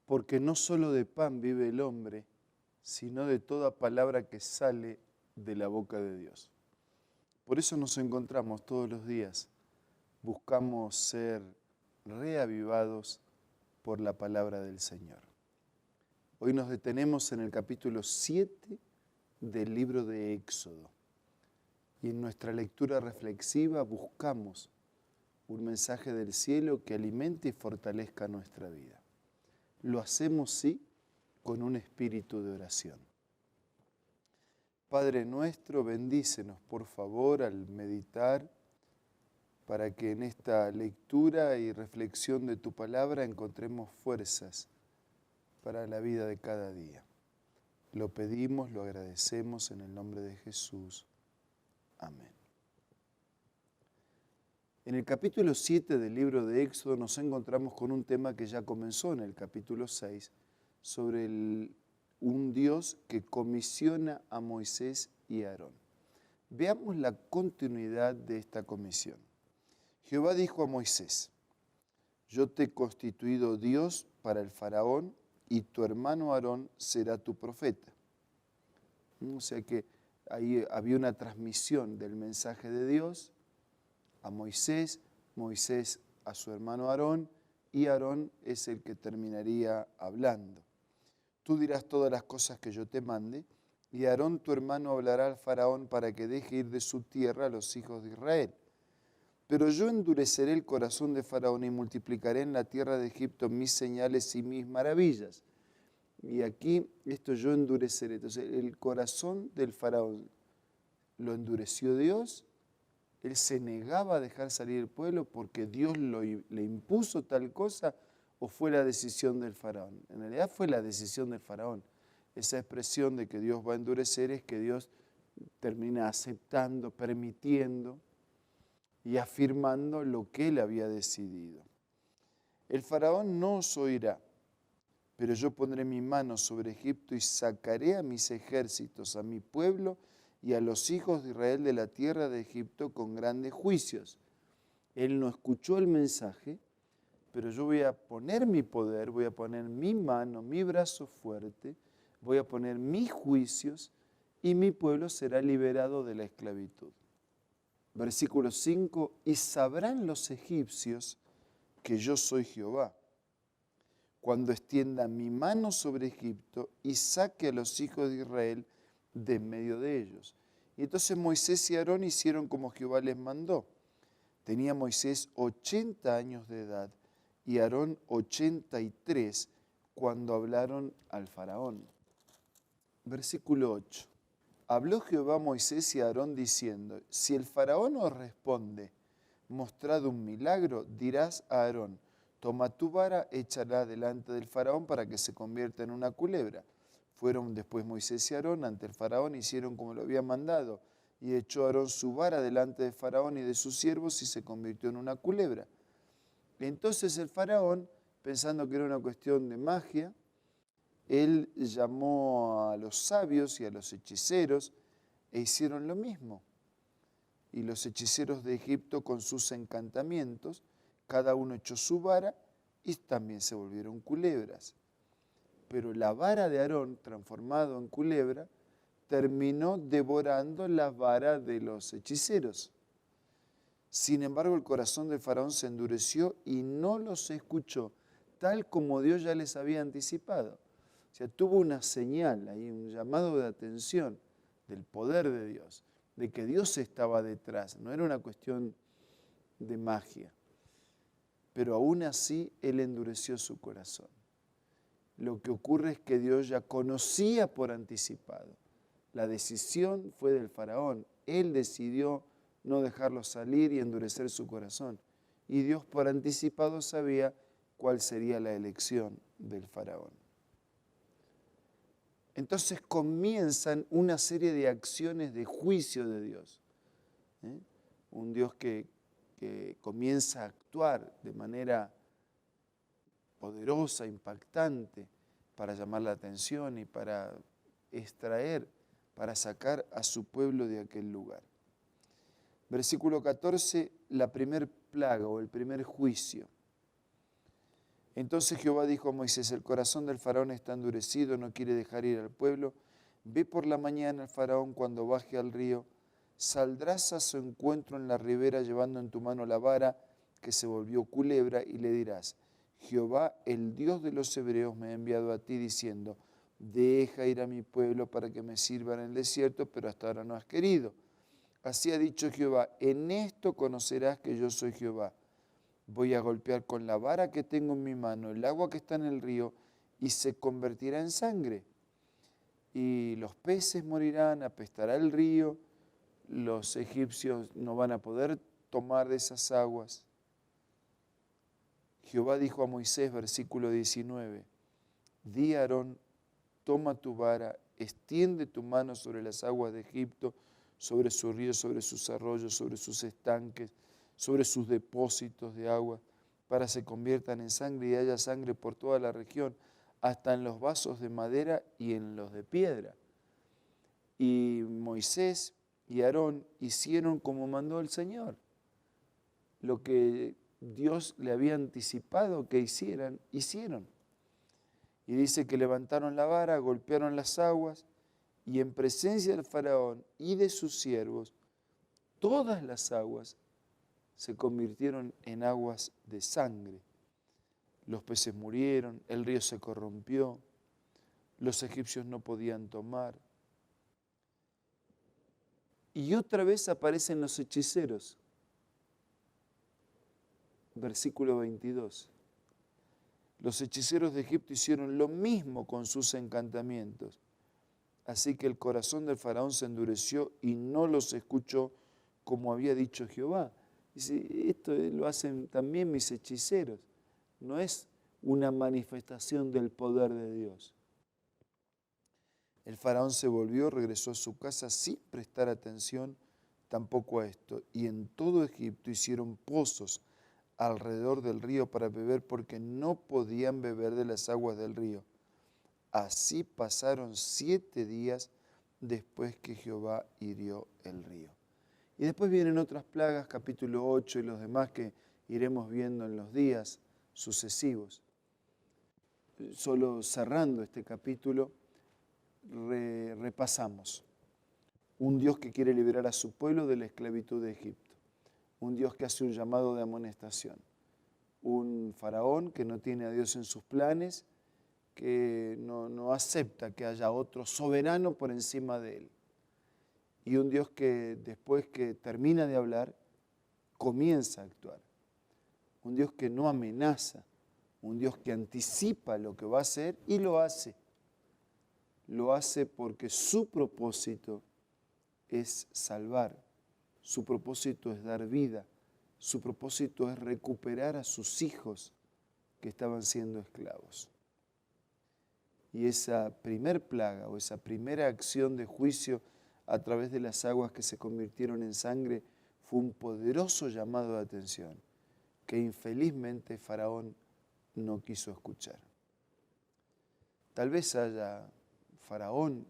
porque no solo de pan vive el hombre, sino de toda palabra que sale de la boca de Dios. Por eso nos encontramos todos los días, buscamos ser reavivados por la palabra del Señor. Hoy nos detenemos en el capítulo 7 del libro de Éxodo y en nuestra lectura reflexiva buscamos un mensaje del cielo que alimente y fortalezca nuestra vida. Lo hacemos, sí, con un espíritu de oración. Padre nuestro, bendícenos por favor al meditar, para que en esta lectura y reflexión de tu palabra encontremos fuerzas para la vida de cada día. Lo pedimos, lo agradecemos en el nombre de Jesús. Amén. En el capítulo 7 del libro de Éxodo nos encontramos con un tema que ya comenzó en el capítulo 6, sobre un Dios que comisiona a Moisés y a Aarón. Veamos la continuidad de esta comisión. Jehová dijo a Moisés: yo te he constituido Dios para el faraón y tu hermano Aarón será tu profeta. O sea que ahí había una transmisión del mensaje de Dios a Moisés, Moisés a su hermano Aarón, y Aarón es el que terminaría hablando. Tú dirás todas las cosas que yo te mande, y Aarón tu hermano hablará al faraón para que deje ir de su tierra a los hijos de Israel. Pero yo endureceré el corazón de Faraón y multiplicaré en la tierra de Egipto mis señales y mis maravillas. Y aquí esto yo endureceré. Entonces el corazón del Faraón lo endureció Dios. Él se negaba a dejar salir el pueblo porque Dios le impuso tal cosa, o fue la decisión del Faraón. En realidad fue la decisión del Faraón. Esa expresión de que Dios va a endurecer es que Dios termina aceptando, permitiendo y afirmando lo que él había decidido. El faraón no os oirá, pero yo pondré mi mano sobre Egipto y sacaré a mis ejércitos, a mi pueblo y a los hijos de Israel de la tierra de Egipto con grandes juicios. Él no escuchó el mensaje, pero yo voy a poner mi poder, voy a poner mi mano, mi brazo fuerte, voy a poner mis juicios y mi pueblo será liberado de la esclavitud. Versículo 5, y sabrán los egipcios que yo soy Jehová, cuando extienda mi mano sobre Egipto y saque a los hijos de Israel de en medio de ellos. Y entonces Moisés y Aarón hicieron como Jehová les mandó. Tenía Moisés 80 años de edad y Aarón 83 cuando hablaron al faraón. Versículo 8. Habló Jehová a Moisés y a Aarón diciendo: si el faraón os responde, mostrad un milagro, dirás a Aarón: toma tu vara, échala delante del faraón para que se convierta en una culebra. Fueron después Moisés y Aarón ante el faraón, hicieron como lo había mandado, y echó Aarón su vara delante del faraón y de sus siervos y se convirtió en una culebra. Entonces el faraón, pensando que era una cuestión de magia, él llamó a los sabios y a los hechiceros e hicieron lo mismo. Y los hechiceros de Egipto con sus encantamientos, cada uno echó su vara y también se volvieron culebras. Pero la vara de Aarón, transformado en culebra, terminó devorando la vara de los hechiceros. Sin embargo, el corazón de Faraón se endureció y no los escuchó, tal como Dios ya les había anticipado. O sea, tuvo una señal ahí, un llamado de atención del poder de Dios, de que Dios estaba detrás, no era una cuestión de magia. Pero aún así, Él endureció su corazón. Lo que ocurre es que Dios ya conocía por anticipado. La decisión fue del faraón. Él decidió no dejarlo salir y endurecer su corazón. Y Dios por anticipado sabía cuál sería la elección del faraón. Entonces comienzan una serie de acciones de juicio de Dios. Un Dios que comienza a actuar de manera poderosa, impactante, para llamar la atención y para extraer, para sacar a su pueblo de aquel lugar. Versículo 14, la primer plaga o el primer juicio. Entonces Jehová dijo a Moisés, el corazón del faraón está endurecido, no quiere dejar ir al pueblo. Ve por la mañana al faraón cuando baje al río. Saldrás a su encuentro en la ribera llevando en tu mano la vara que se volvió culebra y le dirás, Jehová, el Dios de los hebreos, me ha enviado a ti diciendo, deja ir a mi pueblo para que me sirva en el desierto, pero hasta ahora no has querido. Así ha dicho Jehová, en esto conocerás que yo soy Jehová. Voy a golpear con la vara que tengo en mi mano el agua que está en el río y se convertirá en sangre. Y los peces morirán, apestará el río, los egipcios no van a poder tomar de esas aguas. Jehová dijo a Moisés, versículo 19, di a Aarón, toma tu vara, extiende tu mano sobre las aguas de Egipto, sobre sus ríos, sobre sus arroyos, sobre sus estanques, sobre sus depósitos de agua, para que se conviertan en sangre y haya sangre por toda la región, hasta en los vasos de madera y en los de piedra. Y Moisés y Aarón hicieron como mandó el Señor. Lo que Dios le había anticipado que hicieran, hicieron. Y dice que levantaron la vara, golpearon las aguas, y en presencia del faraón y de sus siervos, todas las aguas se convirtieron en aguas de sangre. Los peces murieron, el río se corrompió, los egipcios no podían tomar. Y otra vez aparecen los hechiceros. Versículo 22. Los hechiceros de Egipto hicieron lo mismo con sus encantamientos. Así que el corazón del faraón se endureció y no los escuchó como había dicho Jehová. Dice, esto lo hacen también mis hechiceros. No es una manifestación del poder de Dios. El faraón se volvió, regresó a su casa sin prestar atención tampoco a esto. Y en todo Egipto hicieron pozos alrededor del río para beber porque no podían beber de las aguas del río. Así pasaron 7 días después que Jehová hirió el río. Y después vienen otras plagas, capítulo 8 y los demás que iremos viendo en los días sucesivos. Solo cerrando este capítulo, repasamos. Un Dios que quiere liberar a su pueblo de la esclavitud de Egipto. Un Dios que hace un llamado de amonestación. Un faraón que no tiene a Dios en sus planes, que no acepta que haya otro soberano por encima de él. Y un Dios que después que termina de hablar, comienza a actuar. Un Dios que no amenaza, un Dios que anticipa lo que va a hacer y lo hace. Lo hace porque su propósito es salvar, su propósito es dar vida, su propósito es recuperar a sus hijos que estaban siendo esclavos. Y esa primer plaga o esa primera acción de juicio a través de las aguas que se convirtieron en sangre fue un poderoso llamado de atención que infelizmente Faraón no quiso escuchar. Tal vez haya Faraón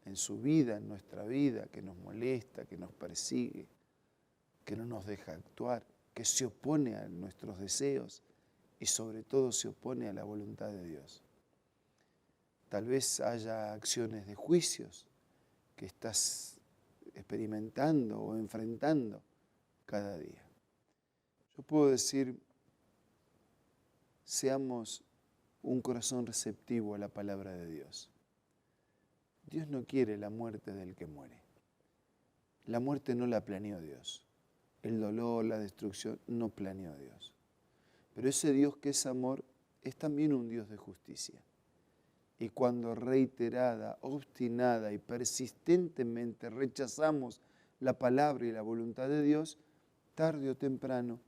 en su vida, en nuestra vida, que nos molesta, que nos persigue, que no nos deja actuar, que se opone a nuestros deseos y sobre todo se opone a la voluntad de Dios. Tal vez haya acciones de juicios que estás experimentando o enfrentando cada día. Yo puedo decir, seamos un corazón receptivo a la palabra de Dios. Dios no quiere la muerte del que muere. La muerte no la planeó Dios. El dolor, la destrucción, no planeó Dios. Pero ese Dios que es amor es también un Dios de justicia. Y cuando reiterada, obstinada y persistentemente rechazamos la palabra y la voluntad de Dios, tarde o temprano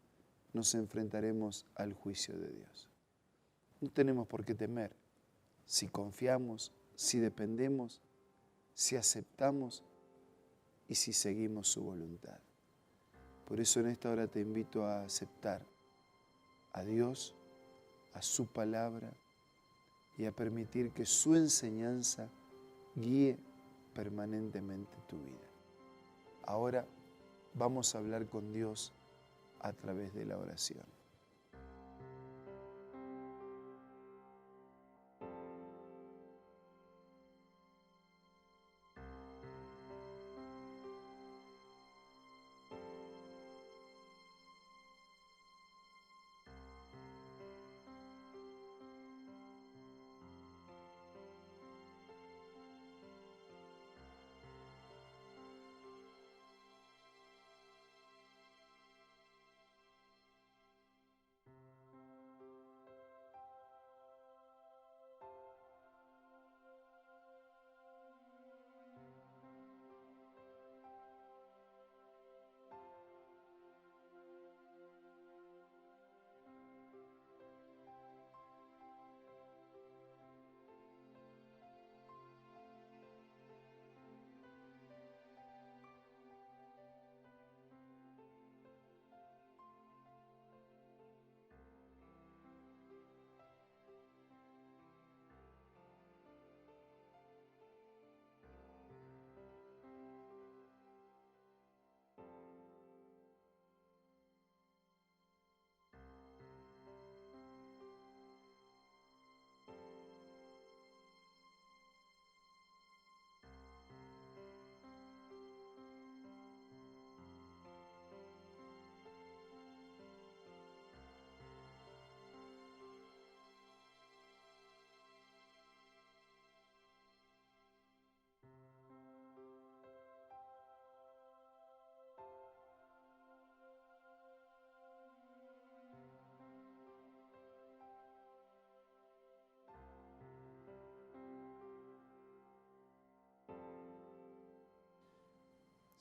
nos enfrentaremos al juicio de Dios. No tenemos por qué temer si confiamos, si dependemos, si aceptamos y si seguimos su voluntad. Por eso en esta hora te invito a aceptar a Dios, a su palabra y a permitir que su enseñanza guíe permanentemente tu vida. Ahora vamos a hablar con Dios a través de la oración.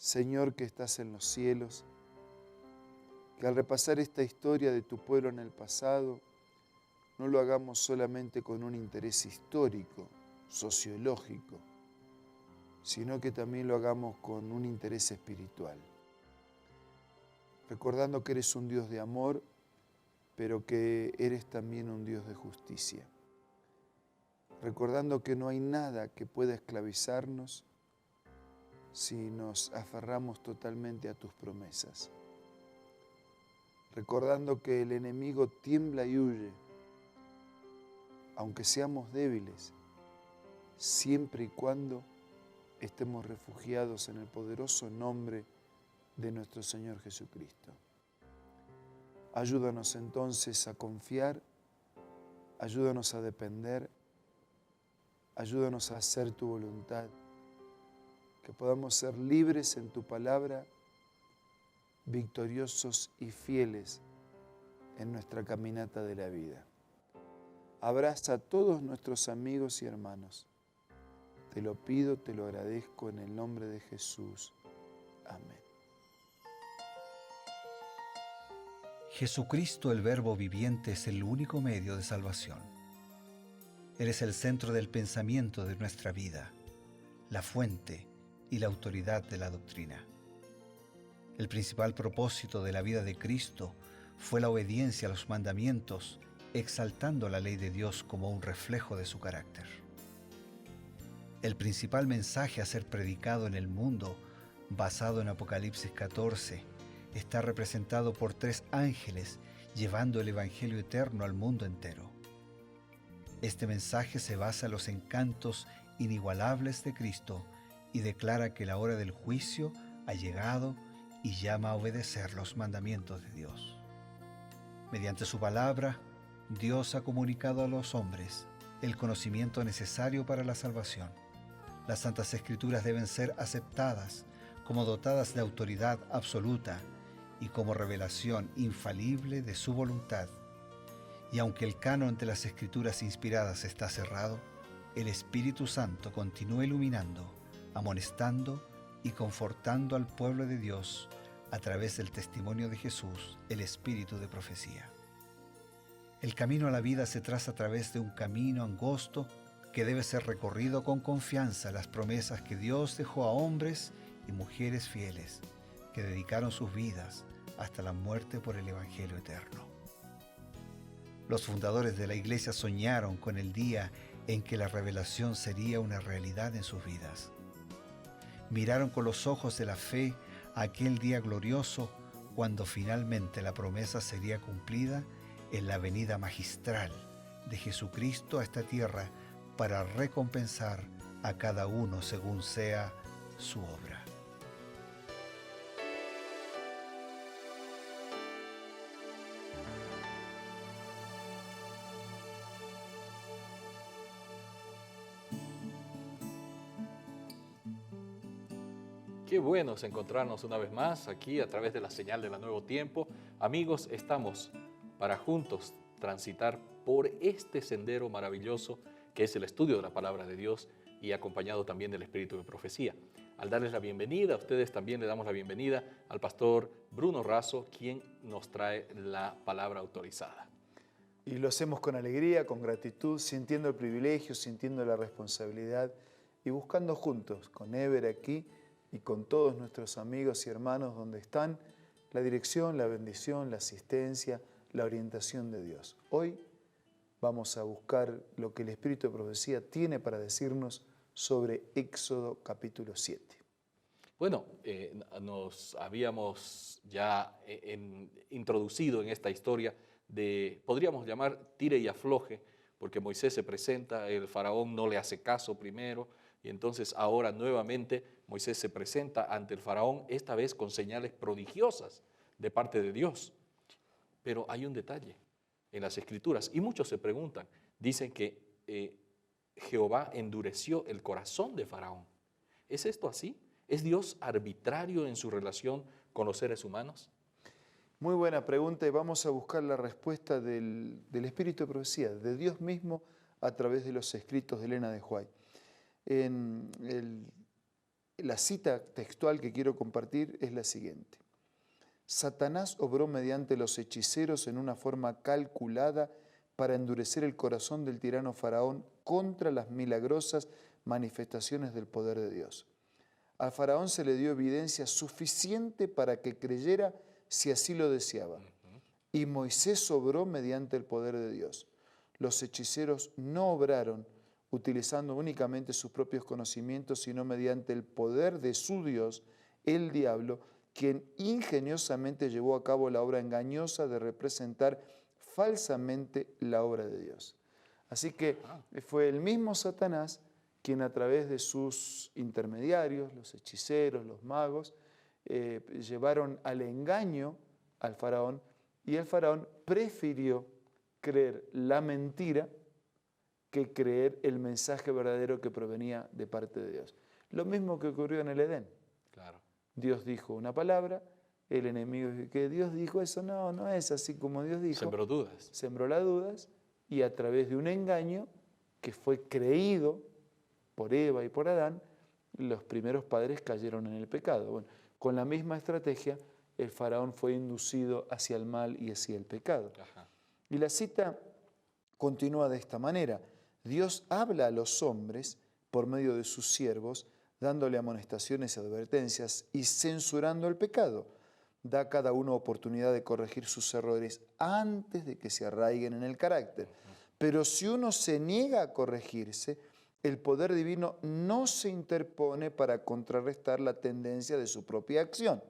Señor que estás en los cielos, que al repasar esta historia de tu pueblo en el pasado, no lo hagamos solamente con un interés histórico, sociológico, sino que también lo hagamos con un interés espiritual, recordando que eres un Dios de amor, pero que eres también un Dios de justicia, recordando que no hay nada que pueda esclavizarnos si nos aferramos totalmente a tus promesas, recordando que el enemigo tiembla y huye, aunque seamos débiles, siempre y cuando estemos refugiados en el poderoso nombre de nuestro Señor Jesucristo. Ayúdanos entonces a confiar, ayúdanos a depender, ayúdanos a hacer tu voluntad, que podamos ser libres en tu palabra, victoriosos y fieles en nuestra caminata de la vida. Abraza a todos nuestros amigos y hermanos. Te lo pido, te lo agradezco en el nombre de Jesús. Amén. Jesucristo, el Verbo viviente, es el único medio de salvación. Él es el centro del pensamiento de nuestra vida, la fuente y la autoridad de la doctrina. El principal propósito de la vida de Cristo fue la obediencia a los mandamientos, exaltando la ley de Dios como un reflejo de su carácter. El principal mensaje a ser predicado en el mundo, basado en Apocalipsis 14, está representado por 3 ángeles llevando el Evangelio eterno al mundo entero. Este mensaje se basa en los encantos inigualables de Cristo y declara que la hora del juicio ha llegado y llama a obedecer los mandamientos de Dios. Mediante su palabra, Dios ha comunicado a los hombres el conocimiento necesario para la salvación. Las Santas Escrituras deben ser aceptadas como dotadas de autoridad absoluta y como revelación infalible de su voluntad. Y aunque el canon de las Escrituras inspiradas está cerrado, el Espíritu Santo continúa iluminando, amonestando y confortando al pueblo de Dios a través del testimonio de Jesús, el Espíritu de profecía. El camino a la vida se traza a través de un camino angosto que debe ser recorrido con confianza, las promesas que Dios dejó a hombres y mujeres fieles que dedicaron sus vidas hasta la muerte por el Evangelio eterno. Los fundadores de la Iglesia soñaron con el día en que la revelación sería una realidad en sus vidas. Miraron con los ojos de la fe a aquel día glorioso cuando finalmente la promesa sería cumplida en la venida magistral de Jesucristo a esta tierra para recompensar a cada uno según sea su obra. Qué bueno es encontrarnos una vez más aquí a través de la señal de la Nuevo Tiempo. Amigos, estamos para juntos transitar por este sendero maravilloso que es el estudio de la Palabra de Dios y acompañado también del Espíritu de Profecía. Al darles la bienvenida, a ustedes también le damos la bienvenida al pastor Bruno Razo, quien nos trae la palabra autorizada. Y lo hacemos con alegría, con gratitud, sintiendo el privilegio, sintiendo la responsabilidad y buscando juntos, con Ever aquí y con todos nuestros amigos y hermanos donde están, la dirección, la bendición, la asistencia, la orientación de Dios. Hoy vamos a buscar lo que el Espíritu de Profecía tiene para decirnos sobre Éxodo capítulo 7. Bueno, nos habíamos ya introducido en esta historia de, podríamos llamar, tire y afloje, porque Moisés se presenta, el faraón no le hace caso primero, y entonces ahora nuevamente Moisés se presenta ante el faraón, esta vez con señales prodigiosas de parte de Dios. Pero hay un detalle en las Escrituras, y muchos se preguntan, dicen que Jehová endureció el corazón de faraón. ¿Es esto así? ¿Es Dios arbitrario en su relación con los seres humanos? Muy buena pregunta y vamos a buscar la respuesta del Espíritu de Profecía, de Dios mismo a través de los escritos de Elena de White. En el La cita textual que quiero compartir es la siguiente. Satanás obró mediante los hechiceros en una forma calculada para endurecer el corazón del tirano faraón contra las milagrosas manifestaciones del poder de Dios. Al faraón se le dio evidencia suficiente para que creyera si así lo deseaba. Y Moisés obró mediante el poder de Dios. Los hechiceros no obraron utilizando únicamente sus propios conocimientos, sino mediante el poder de su Dios, el diablo, quien ingeniosamente llevó a cabo la obra engañosa de representar falsamente la obra de Dios. Así que fue el mismo Satanás quien a través de sus intermediarios, los hechiceros, los magos, llevaron al engaño al faraón, y el faraón prefirió creer la mentira que creer el mensaje verdadero que provenía de parte de Dios. Lo mismo que ocurrió en el Edén. Claro. Dios dijo una palabra, el enemigo dijo que Dios dijo eso, no es así como Dios dijo. Sembró dudas. Sembró las dudas, y a través de un engaño que fue creído por Eva y por Adán, los primeros padres cayeron en el pecado. Bueno, con la misma estrategia, el faraón fue inducido hacia el mal y hacia el pecado. Ajá. Y la cita continúa de esta manera. Dios habla a los hombres por medio de sus siervos, dándole amonestaciones y advertencias y censurando el pecado. Da a cada uno oportunidad de corregir sus errores antes de que se arraiguen en el carácter. Pero si uno se niega a corregirse, el poder divino no se interpone para contrarrestar la tendencia de su propia acción.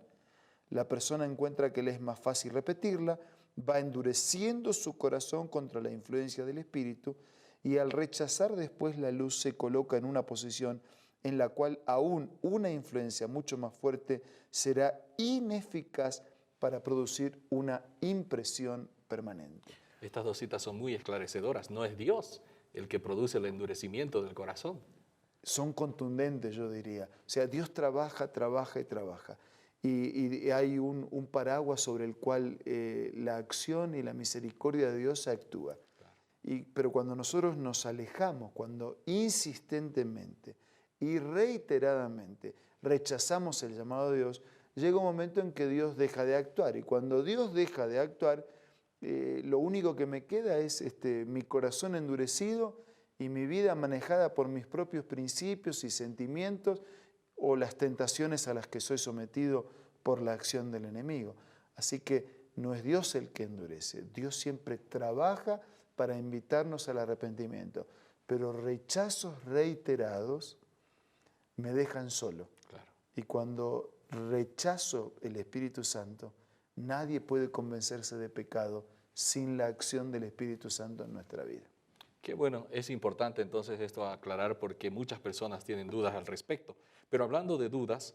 La persona encuentra que le es más fácil repetirla, va endureciendo su corazón contra la influencia del Espíritu, y al rechazar después la luz se coloca en una posición en la cual aún una influencia mucho más fuerte será ineficaz para producir una impresión permanente. Estas dos citas son muy esclarecedoras. No es Dios el que produce el endurecimiento del corazón. Son contundentes, yo diría. O sea, Dios trabaja y trabaja. Y hay un paraguas sobre el cual la acción y la misericordia de Dios actúa. Pero cuando nosotros nos alejamos, cuando insistentemente y reiteradamente rechazamos el llamado de Dios, llega un momento en que Dios deja de actuar. Y cuando Dios deja de actuar, lo único que me queda es mi corazón endurecido y mi vida manejada por mis propios principios y sentimientos, o las tentaciones a las que soy sometido por la acción del enemigo. Así que no es Dios el que endurece. Dios siempre trabaja para invitarnos al arrepentimiento, pero rechazos reiterados me dejan solo. Claro. Y cuando rechazo el Espíritu Santo, nadie puede convencerse de pecado sin la acción del Espíritu Santo en nuestra vida. Qué bueno, es importante entonces esto aclarar, porque muchas personas tienen dudas al respecto. Pero hablando de dudas,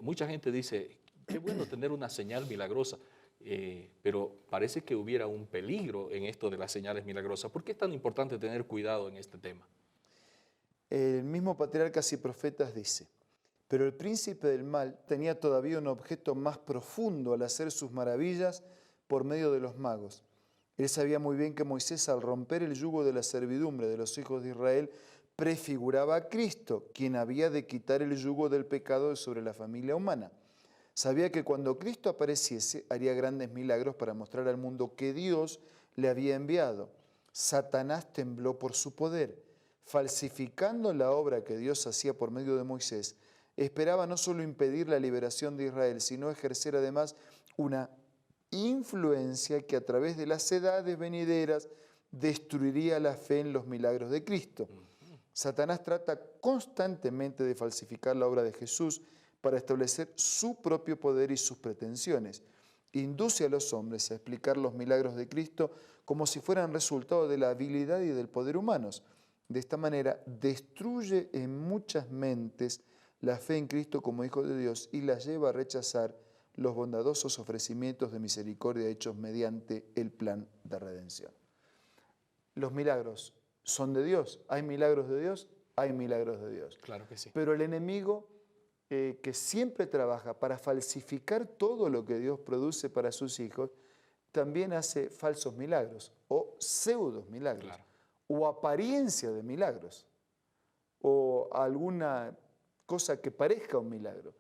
mucha gente dice, qué bueno tener una señal milagrosa, pero parece que hubiera un peligro en esto de las señales milagrosas. ¿Por qué es tan importante tener cuidado en este tema? El mismo Patriarcas y Profetas dice, pero el príncipe del mal tenía todavía un objeto más profundo al hacer sus maravillas por medio de los magos. Él sabía muy bien que Moisés, al romper el yugo de la servidumbre de los hijos de Israel, prefiguraba a Cristo, quien había de quitar el yugo del pecado sobre la familia humana. Sabía que cuando Cristo apareciese, haría grandes milagros para mostrar al mundo que Dios le había enviado. Satanás tembló por su poder. Falsificando la obra que Dios hacía por medio de Moisés, esperaba no solo impedir la liberación de Israel, sino ejercer además una influencia que a través de las edades venideras destruiría la fe en los milagros de Cristo. Satanás trata constantemente de falsificar la obra de Jesús para establecer su propio poder y sus pretensiones. Induce a los hombres a explicar los milagros de Cristo como si fueran resultado de la habilidad y del poder humanos. De esta manera destruye en muchas mentes la fe en Cristo como Hijo de Dios y las lleva a rechazar los bondadosos ofrecimientos de misericordia hechos mediante el plan de redención. Los milagros son de Dios. ¿Hay milagros de Dios? Hay milagros de Dios. Claro que sí. Pero el enemigo, que siempre trabaja para falsificar todo lo que Dios produce para sus hijos, también hace falsos milagros o pseudos milagros, claro, o apariencia de milagros, o alguna cosa que parezca un milagro.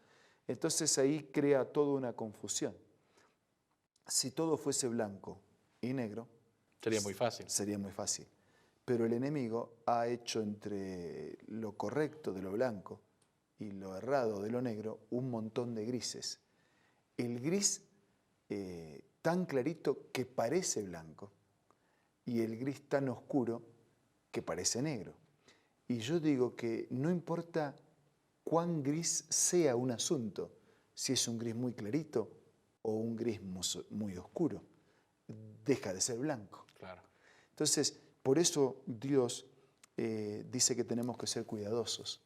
Entonces ahí crea toda una confusión. Si todo fuese blanco y negro, Sería muy fácil. sería muy fácil. Pero el enemigo ha hecho entre lo correcto de lo blanco y lo errado de lo negro un montón de grises. El gris tan clarito que parece blanco y el gris tan oscuro que parece negro. Y yo digo que no importa cuán gris sea un asunto, si es un gris muy clarito o un gris muy oscuro, deja de ser blanco. Claro. Entonces, por eso Dios dice que tenemos que ser cuidadosos.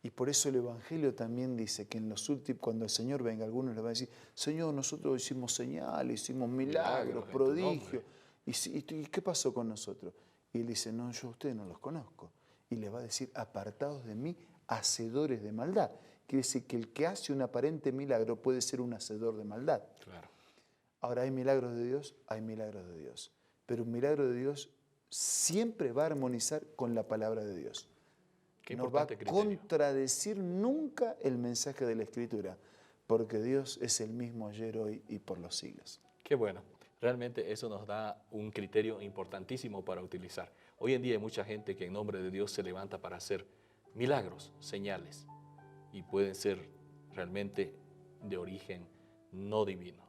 Y por eso el Evangelio también dice que en los últimos, cuando el Señor venga, algunos le van a decir, Señor, nosotros hicimos señales, hicimos milagros, en tu prodigios. nombre. ¿Y qué pasó con nosotros? Y él dice, no, yo a ustedes no los conozco. Y le va a decir, apartados de mí, hacedores de maldad. Quiere decir que el que hace un aparente milagro puede ser un hacedor de maldad. Claro. Ahora, ¿hay milagros de Dios? Hay milagros de Dios. Pero un milagro de Dios siempre va a armonizar con la palabra de Dios. Qué No va a importante criterio. contradecir nunca el mensaje de la Escritura, porque Dios es el mismo ayer, hoy y por los siglos. Qué bueno. Realmente eso nos da un criterio importantísimo para utilizar. Hoy en día hay mucha gente que en nombre de Dios se levanta para hacer milagros, señales, y pueden ser realmente de origen no divino,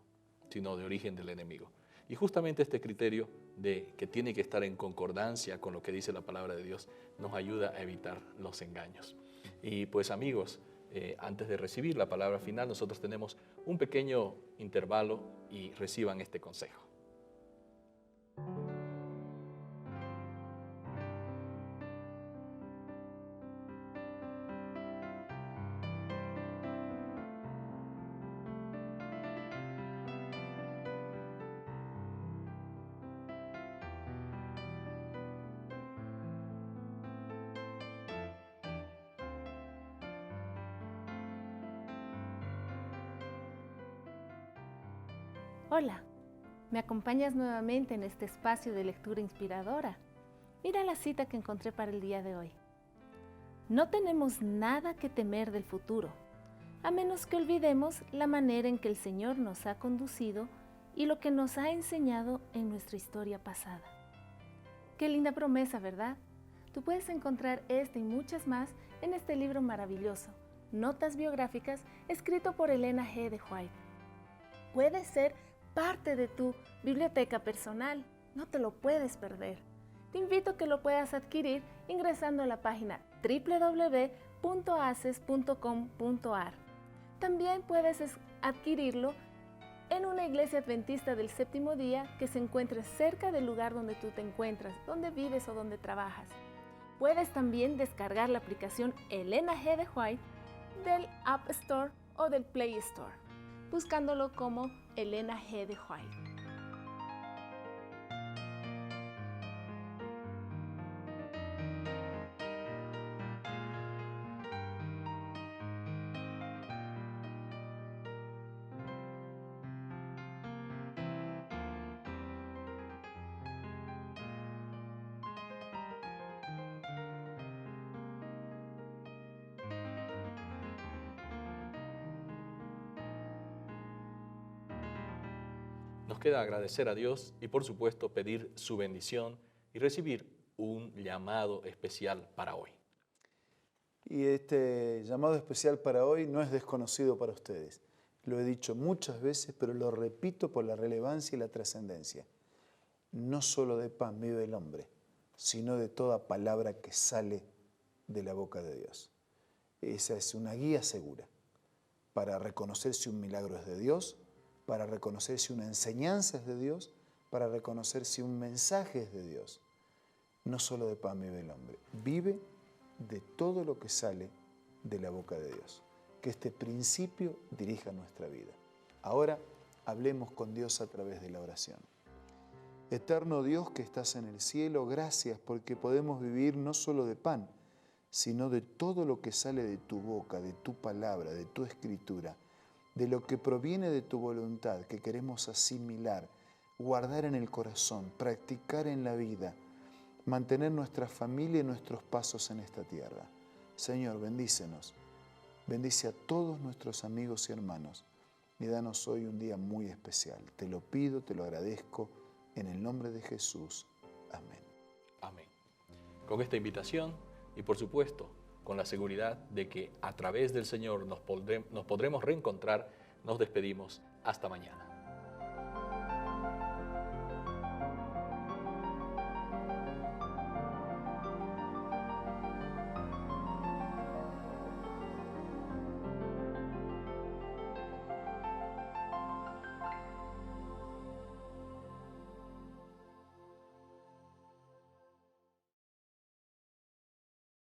sino de origen del enemigo. Y justamente este criterio de que tiene que estar en concordancia con lo que dice la palabra de Dios nos ayuda a evitar los engaños. Y pues amigos, antes de recibir la palabra final, nosotros tenemos un pequeño intervalo y reciban este consejo. Hola, ¿me acompañas nuevamente en este espacio de lectura inspiradora? Mira la cita que encontré para el día de hoy. No tenemos nada que temer del futuro, a menos que olvidemos la manera en que el Señor nos ha conducido y lo que nos ha enseñado en nuestra historia pasada. Qué linda promesa, ¿verdad? Tú puedes encontrar esta y muchas más en este libro maravilloso, Notas biográficas, escrito por Elena G. de White. Puede ser parte de tu biblioteca personal, no te lo puedes perder. Te invito a que lo puedas adquirir ingresando a la página www.aces.com.ar. También puedes adquirirlo en una iglesia adventista del séptimo día que se encuentre cerca del lugar donde tú te encuentras, donde vives o donde trabajas. Puedes también descargar la aplicación Elena G. de White del App Store o del Play Store, buscándolo como Elena G. de White. Nos queda agradecer a Dios y por supuesto pedir su bendición y recibir un llamado especial para hoy. Y este llamado especial para hoy no es desconocido para ustedes. Lo he dicho muchas veces, pero lo repito por la relevancia y la trascendencia. No solo de pan vive el hombre, sino de toda palabra que sale de la boca de Dios. Esa es una guía segura para reconocer si un milagro es de Dios, para reconocer si una enseñanza es de Dios, para reconocer si un mensaje es de Dios. No solo de pan vive el hombre, vive de todo lo que sale de la boca de Dios. Que este principio dirija nuestra vida. Ahora hablemos con Dios a través de la oración. Eterno Dios que estás en el cielo, gracias porque podemos vivir no solo de pan, sino de todo lo que sale de tu boca, de tu palabra, de tu escritura, de lo que proviene de tu voluntad, que queremos asimilar, guardar en el corazón, practicar en la vida, mantener nuestra familia y nuestros pasos en esta tierra. Señor, bendícenos. Bendice a todos nuestros amigos y hermanos y danos hoy un día muy especial. Te lo pido, te lo agradezco, en el nombre de Jesús. Amén. Amén. Con esta invitación y por supuesto con la seguridad de que a través del Señor nos podremos reencontrar, nos despedimos hasta mañana.